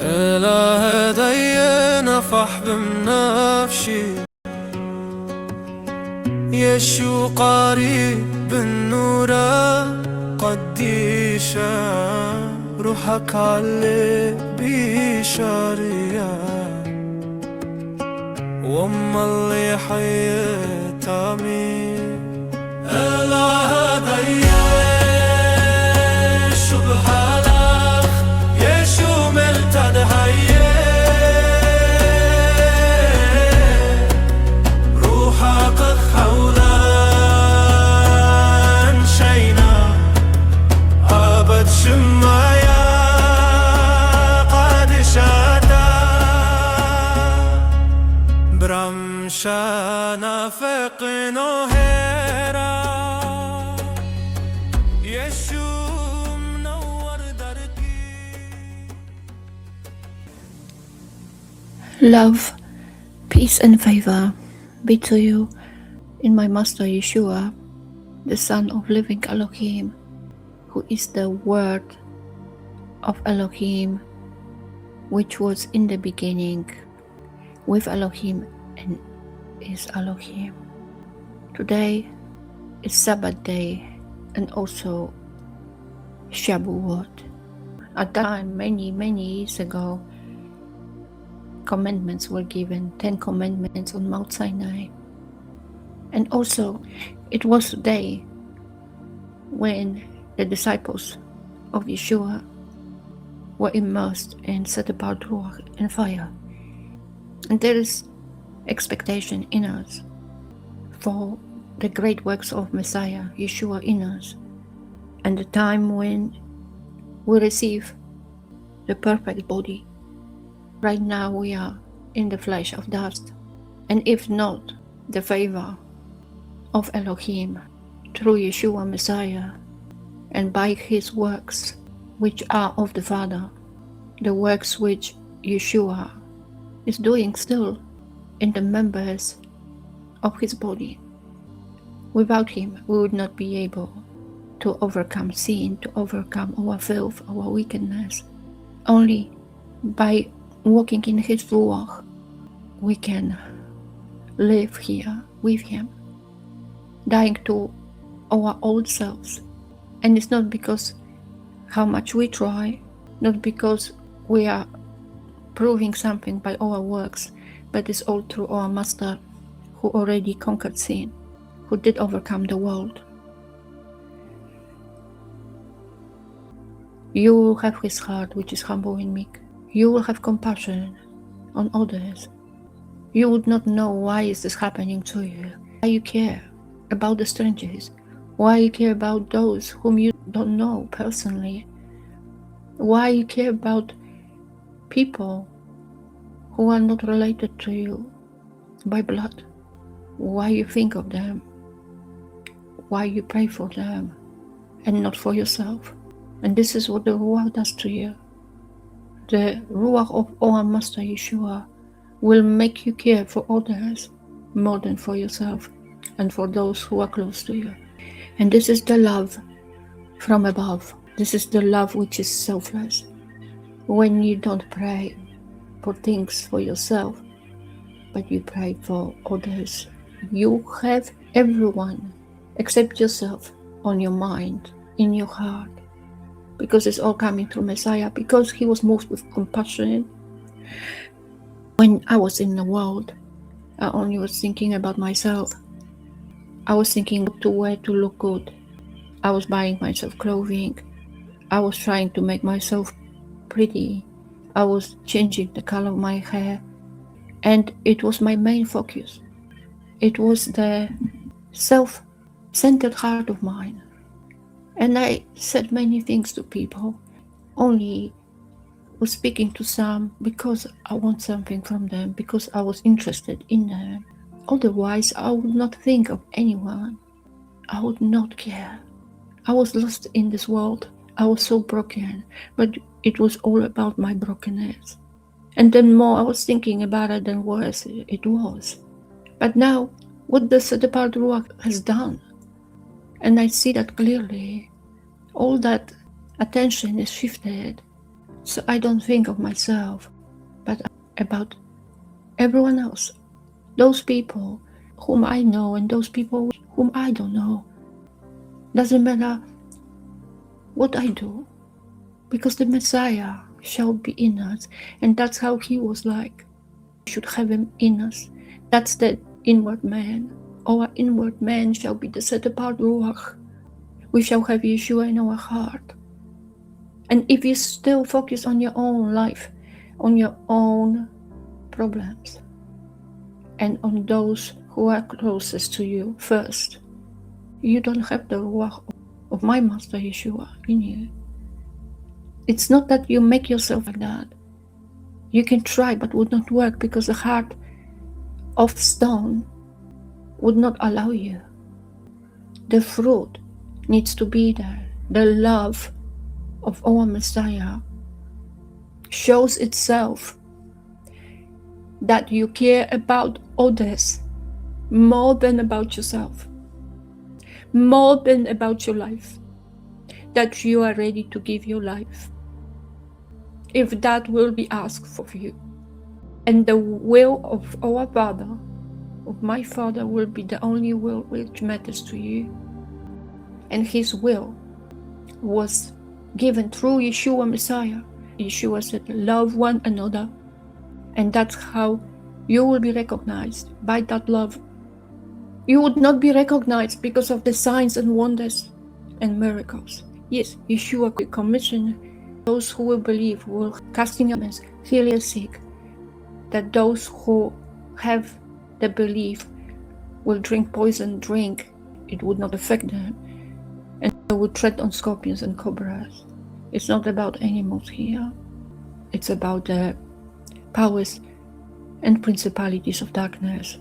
إله دي نفح بمنفشي يشو قريب بالنورة قديشة روحك علي بشارية وأما اللي حياتها مين إله دي شو بحالك يشو ملتد هيه روحك حولا شينا أبد شمايا قد شاتا برمشانا فقنو هيرا يشو منور دركي. Love, peace and favor be to you in my Master Yeshua, the Son of living Elohim, who is the Word of Elohim, which was in the beginning with Elohim and is Elohim. Today is Sabbath day and also Shavuot. At that time, many years ago, commandments were given, 10 commandments on Mount Sinai. And also, it was the day when the disciples of Yeshua were immersed in set apart ruach and fire. And there is expectation in us for the great works of Messiah, Yeshua in us, and the time when we receive the perfect body. Right now we are in the flesh of dust, and if not, the favor of Elohim through Yeshua Messiah and by his works which are of the Father, the works which Yeshua is doing still in the members of his body. Without him, we would not be able to overcome sin, to overcome our filth, our wickedness. Only by walking in his ruach, we can live here with him, dying to our old selves. And it's not because how much we try, not because we are proving something by our works, but it's all through our Master who already conquered sin, who did overcome the world. You will have his heart, which is humble and meek. You will have compassion on others. You would not know why is this happening to you, why you care about the strangers, why you care about those whom you don't know personally, why you care about people who are not related to you by blood, why you think of them, why you pray for them and not for yourself. And this is what the Ruach does to you. The Ruach of our Master Yeshua will make you care for others more than for yourself and for those who are close to you. And this is the love from above. This is the love which is selfless. When you don't pray for things for yourself, but you pray for others, you have everyone except yourself on your mind, in your heart. Because it's all coming through Messiah, because he was moved with compassion. When I was in the world, I only was thinking about myself. I was thinking what to wear to look good. I was buying myself clothing. I was trying to make myself pretty. I was changing the color of my hair. And it was my main focus. It was the self-centered heart of mine. And I said many things to people, only was speaking to some because I want something from them, because I was interested in them. Otherwise, I would not think of anyone. I would not care. I was lost in this world. I was so broken, but it was all about my brokenness. And then more I was thinking about it than worse it was. But now, what the set-apart Ruach has done, and I see that clearly, all that attention is shifted So I don't think of myself, but about everyone else. Those people whom I know and those people whom I don't know. Doesn't matter what I do, because the Messiah shall be in us, and that's how he was like. We should have him in us. That's the inward man. Our inward man shall be the set apart Ruach. We shall have Yeshua in our heart. And if you still focus on your own life, on your own problems, and on those who are closest to you first, you don't have the Ruach of my Master Yeshua in you. It's not that you make yourself like that. You can try, but would not work, because the heart of stone would not allow you. The fruit needs to be there. The love of our Messiah shows itself that you care about others more than about yourself, more than about your life, that you are ready to give your life, if that will be asked of you. And the will of our Father, of my Father, will be the only will which matters to you. And his will was given through Yeshua Messiah. Yeshua said, love one another. And that's how you will be recognized, by that love. You would not be recognized because of the signs and wonders and miracles. Yes, Yeshua commissioned those who will believe, who will casting out demons, healing the sick, that those who have the belief will drink poison drink, it would not affect them, and they would tread on scorpions and cobras. It's not about animals here. It's about the powers and principalities of darkness.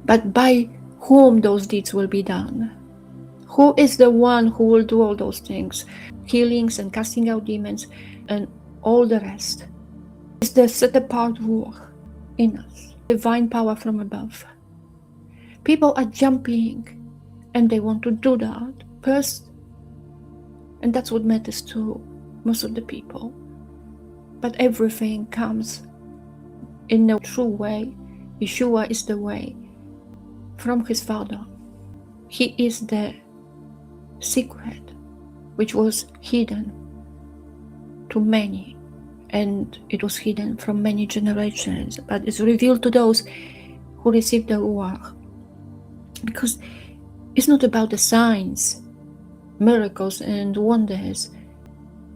But by whom those deeds will be done? Who is the one who will do all those things? Healings and casting out demons and all the rest. It's the set apart Ruach in us. Divine power from above. People are jumping and they want to do that first. And that's what matters to most of the people. But everything comes in a true way. Yeshua is the way from his Father. He is the secret which was hidden to many, and it was hidden from many generations, but it's revealed to those who received the Ruach. Because it's not about the signs, miracles and wonders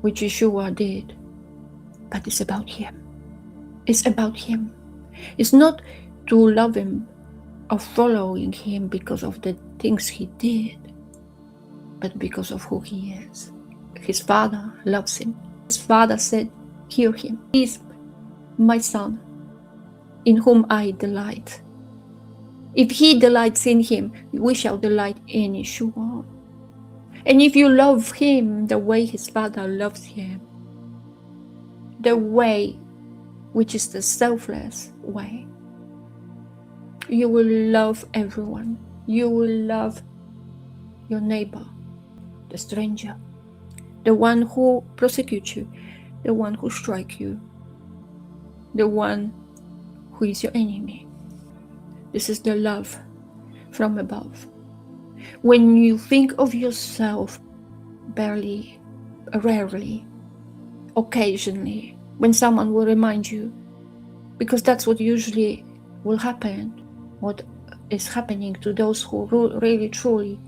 which Yeshua did, but it's about him. It's about him. It's not to love him or following him because of the things he did, but because of who he is. His Father loves him. His Father said, hear him. He is my Son, in whom I delight. If he delights in him, we shall delight in Yeshua. And if you love him the way his Father loves him, the way which is the selfless way, you will love everyone. You will love your neighbor, the stranger, the one who persecutes you, the one who strikes you, the one who is your enemy. This is the love from above. When you think of yourself barely, rarely, occasionally, when someone will remind you, because that's what usually will happen, what is happening to those who really truly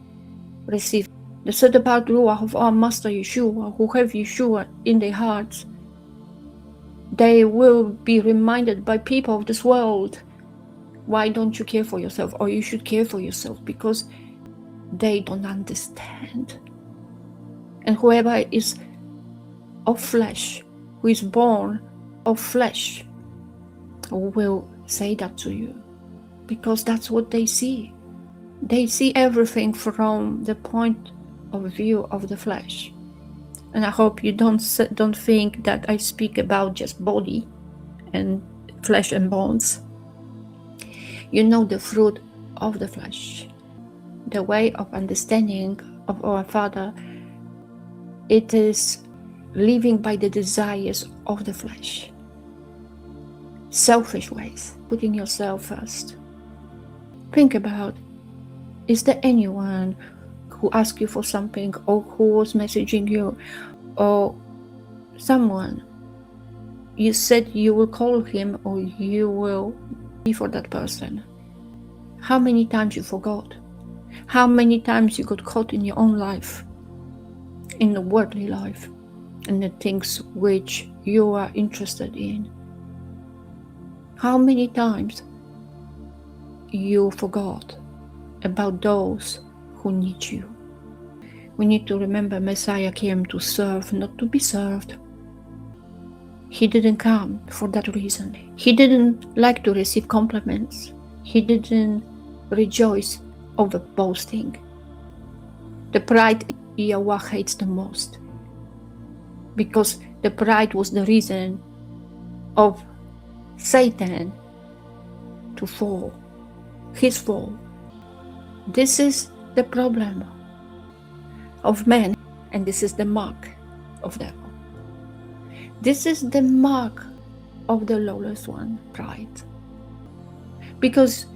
receive the set apart Ruach of our Master Yeshua, who have Yeshua in their hearts. They will be reminded by people of this world, why don't you care for yourself? Or you should care for yourself, because they don't understand. And whoever is of flesh, who is born of flesh, will say that to you, because that's what they see. They see everything from the point of view of the flesh. And I hope you don't think that I speak about just body and flesh and bones. You know the fruit of the flesh. The way of understanding of our Father, it is living by the desires of the flesh, selfish ways, putting yourself first. Think about, is there anyone who asked you for something, or who was messaging you, or someone you said you will call him or you will be for that person? How many times you forgot? How many times you got caught in your own life, in the worldly life, and the things which you are interested in? How many times you forgot about those who need you? We need to remember Messiah came to serve, not to be served. He didn't come for that reason. He didn't like to receive compliments. He didn't rejoice over boasting. The pride Yahweh hates the most, because the pride was the reason of Satan to fall, his fall. This is the problem of man, and this is the mark of devil. This is the mark of the lawless one, pride. Because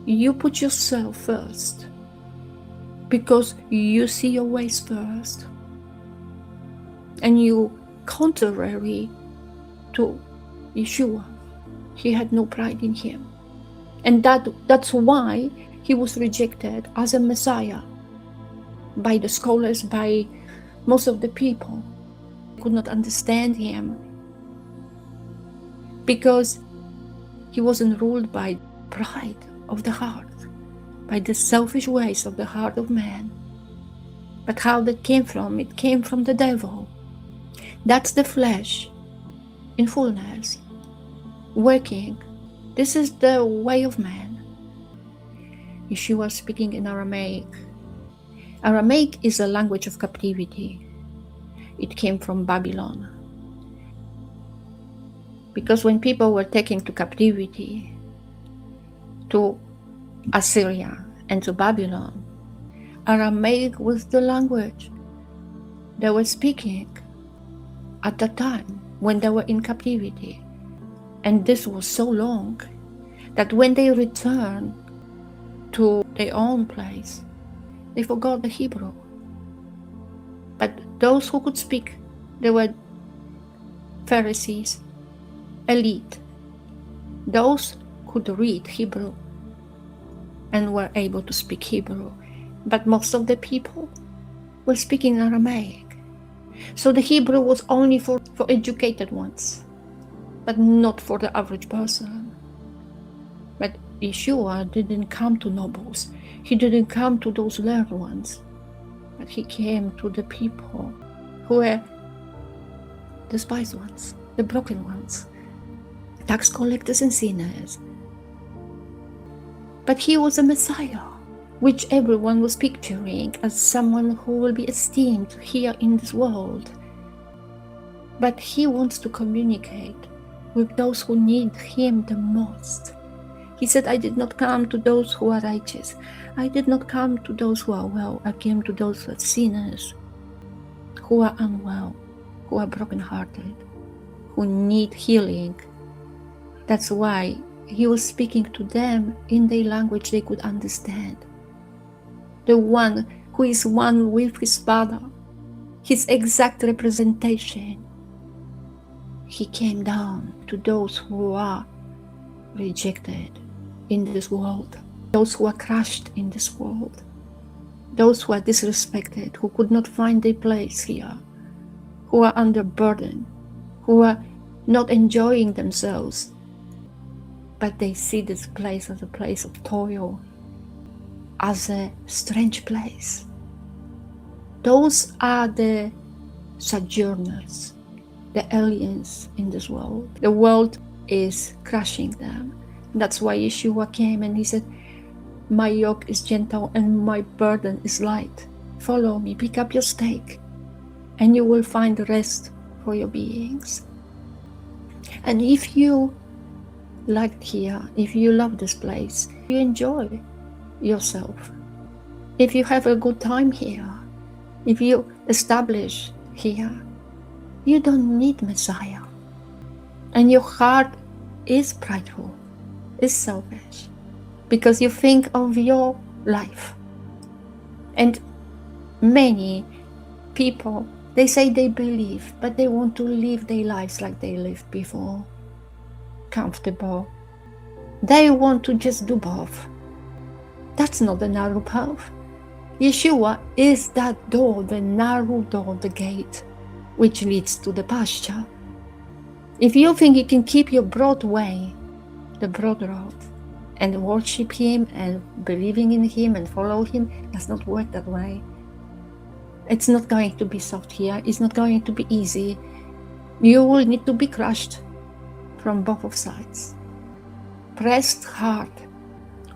you put yourself first, because you see your ways first, and you contrary to Yeshua. He had no pride in him, and that's why he was rejected as a Messiah by the scholars, by most of the people. They could not understand him because he wasn't ruled by pride of the heart, by the selfish ways of the heart of man. But how that came from? It came from the devil. That's the flesh in fullness, working. This is the way of man. Yeshua speaking in Aramaic. Aramaic is a language of captivity. It came from Babylon. Because when people were taken to captivity, to Assyria and to Babylon, Aramaic was the language they were speaking at the time when they were in captivity. And this was so long that when they returned to their own place, they forgot the Hebrew. But those who could speak, they were Pharisees, elite, those who could read Hebrew and were able to speak Hebrew. But most of the people were speaking Aramaic. So the Hebrew was only for educated ones, but not for the average person. But Yeshua didn't come to nobles. He didn't come to those learned ones, but he came to the people who were despised ones, the broken ones, tax collectors and sinners. But he was a Messiah, which everyone was picturing as someone who will be esteemed here in this world. But he wants to communicate with those who need him the most. He said, I did not come to those who are righteous. I did not come to those who are well. I came to those who are sinners, who are unwell, who are brokenhearted, who need healing. That's why he was speaking to them in their language they could understand. The one who is one with his Father, his exact representation. He came down to those who are rejected in this world, those who are crushed in this world, those who are disrespected, who could not find their place here, who are under burden, who are not enjoying themselves, but they see this place as a place of toil, as a strange place. Those are the sojourners, the aliens in this world. The world is crushing them. That's why Yeshua came and he said, my yoke is gentle and my burden is light. Follow me, pick up your stake, and you will find rest for your beings. And if you like here, if you love this place, you enjoy yourself, if you have a good time here, if you establish here, You don't need Messiah. And your heart is prideful, is selfish, because you think of your life. And many people, they say they believe, but they want to live their lives like they lived before, comfortable. They want to just do both. That's not the narrow path. Yeshua is that door, the narrow door, the gate, which leads to the pasture. If you think you can keep your broad way, the broad road, and worship Him and believing in Him and follow Him, it does not work that way. It's not going to be soft here. It's not going to be easy. You will need to be crushed from both of sides, pressed hard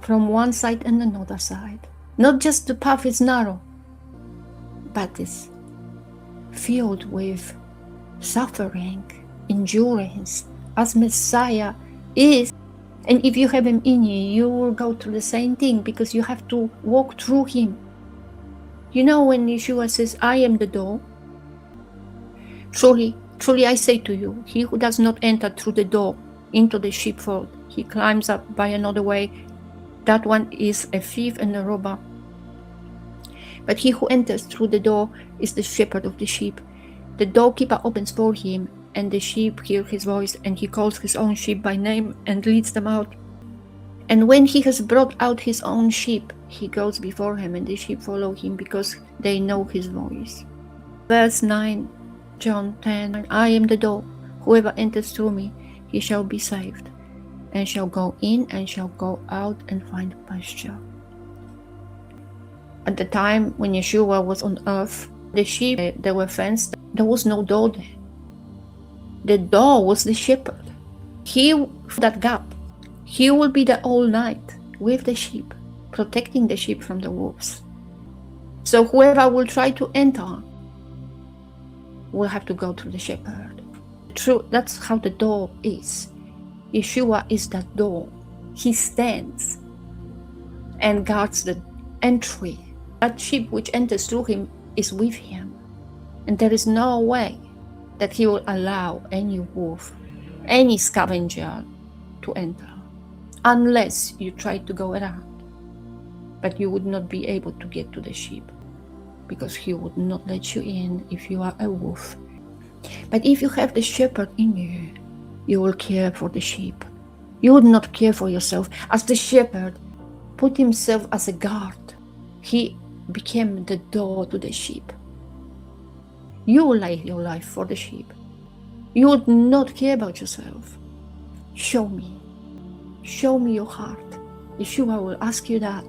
from one side and another side. Not just the path is narrow, but it's filled with suffering, endurance, as Messiah is. And if you have Him in you, you will go through the same thing, because you have to walk through Him. You know, when Yeshua says, I am the door, truly, truly I say to you, he who does not enter through the door into the sheepfold, he climbs up by another way. That one is a thief and a robber. But he who enters through the door is the shepherd of the sheep. The doorkeeper opens for him, and the sheep hear his voice, and he calls his own sheep by name and leads them out. And when he has brought out his own sheep, he goes before him, and the sheep follow him, because they know his voice. Verse 9, John 10, I am the door. Whoever enters through me, he shall be saved, and shall go in and shall go out and find pasture. At the time when Yeshua was on earth, the sheep, they were fenced. There was no door there. The door was the shepherd. He, that gap, he will be there all night with the sheep, protecting the sheep from the wolves. So whoever will try to enter will have to go through the shepherd. True, that's how the door is. Yeshua is that door. He stands and guards the entry. That sheep which enters through him is with him. And there is no way that he will allow any wolf, any scavenger to enter, unless you try to go around. But you would not be able to get to the sheep, because he would not let you in if you are a wolf. But if you have the shepherd in you, you will care for the sheep. You would not care for yourself. As the shepherd put himself as a guard, he became the door to the sheep. You will lay your life for the sheep. You would not care about yourself. Show me your heart. Yeshua will ask you that,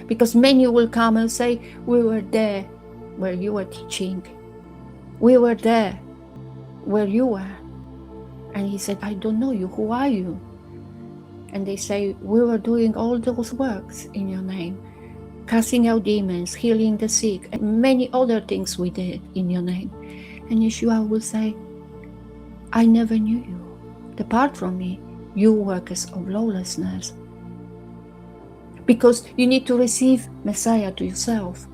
because many will come and say, we were there where you were teaching. We were there where you were. And he said, I don't know you. Who are you? And they say, we were doing all those works in your name, casting out demons, healing the sick, and many other things we did in your name. And Yeshua will say, I never knew you. Depart from me, you workers of lawlessness. Because you need to receive Messiah to yourself.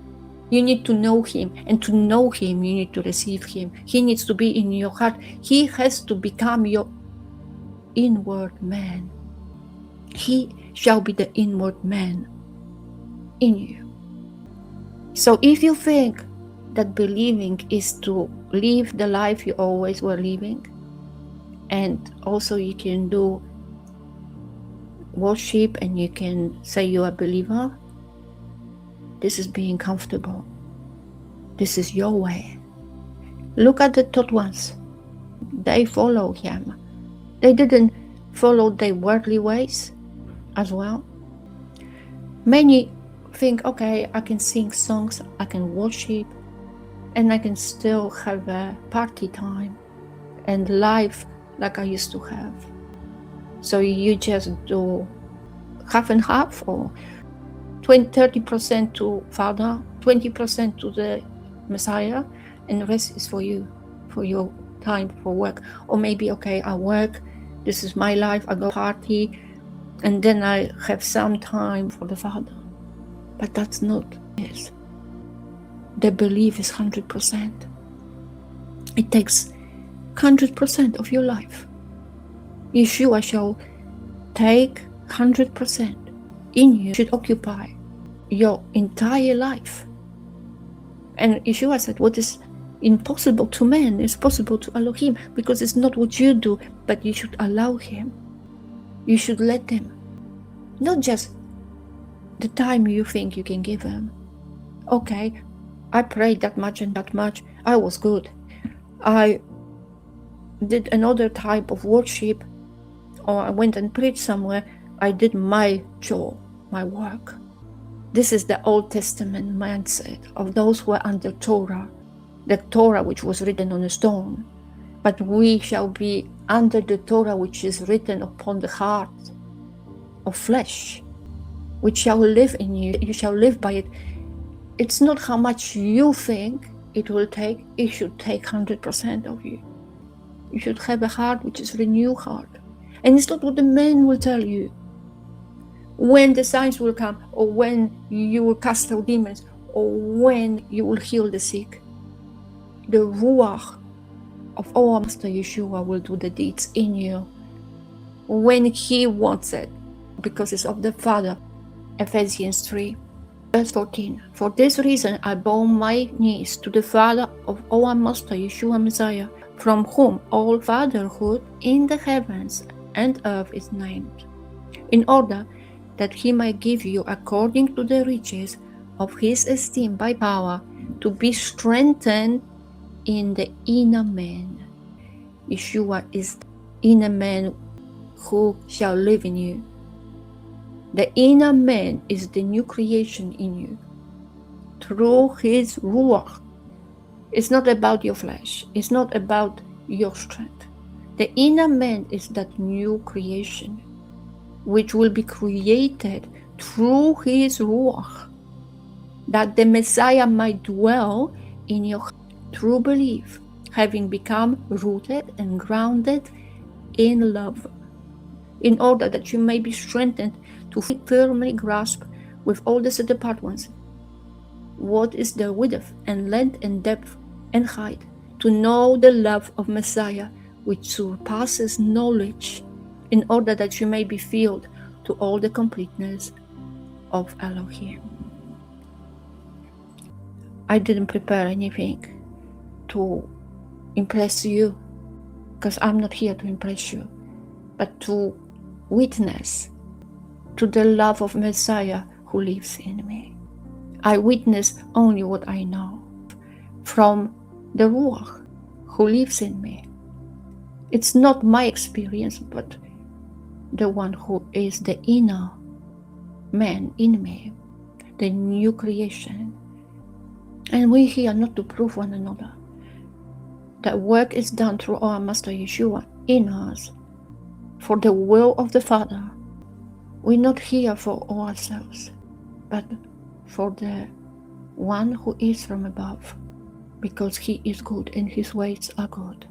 You need to know him, and to know him, you need to receive him. He needs to be in your heart. He has to become your inward man. He shall be the inward man in you. So if you think that believing is to live the life you always were living, and also you can do worship and you can say you're a believer, this is being comfortable. This is your way. Look at the third ones. They follow him. They didn't follow their worldly ways as well. Many think, okay, I can sing songs, I can worship, and I can still have a party time and life like I used to have. So you just do half and half, or 30% to Father, 20% to the Messiah, and the rest is for you, for your time for work. Or maybe, okay, I work, this is my life, I go party, and then I have some time for the Father. But that's not it. The belief is 100%. It takes 100% of your life. Yeshua shall take 100% in you, should occupy your entire life. And Yeshua said, what is impossible to man is possible to Elohim, because it's not what you do, but you should allow him. You should let him. Not just the time you think you can give him. Okay, I prayed that much and that much. I was good. I did another type of worship, or I went and preached somewhere. I did my job, my work. This is the Old Testament mindset of those who are under Torah, the Torah which was written on a stone. But we shall be under the Torah which is written upon the heart of flesh, which shall live in you. You shall live by it. It's not how much you think it will take. It should take 100% of you. You should have a heart which is a renewed heart. And it's not what the man will tell you, when the signs will come, or when you will cast out demons, or when you will heal the sick. The Ruach of our Master Yeshua will do the deeds in you when he wants it, because it's of the Father. Ephesians 3, verse 14. For this reason I bow my knees to the Father of our Master Yeshua Messiah, from whom all fatherhood in the heavens and earth is named, in order that he might give you, according to the riches of his esteem by power, to be strengthened in the inner man. Yeshua is the inner man who shall live in you. The inner man is the new creation in you, through his Ruach. It's not about your flesh. It's not about your strength. The inner man is that new creation, which will be created through his Ruach, that the Messiah might dwell in your heart through belief, having become rooted and grounded in love, in order that you may be strengthened to firmly grasp with all the set apart ones what is the width and length and depth and height, to know the love of Messiah which surpasses knowledge, in order that you may be filled to all the completeness of Elohim. I didn't prepare anything to impress you, because I'm not here to impress you, but to witness to the love of Messiah who lives in me. I witness only what I know from the Ruach who lives in me. It's not my experience, but the one who is the inner man in me, the new creation. And we're here not to prove one another. That work is done through our Master Yeshua in us, for the will of the Father. We're not here for ourselves, but for the one who is from above, because he is good and his ways are good.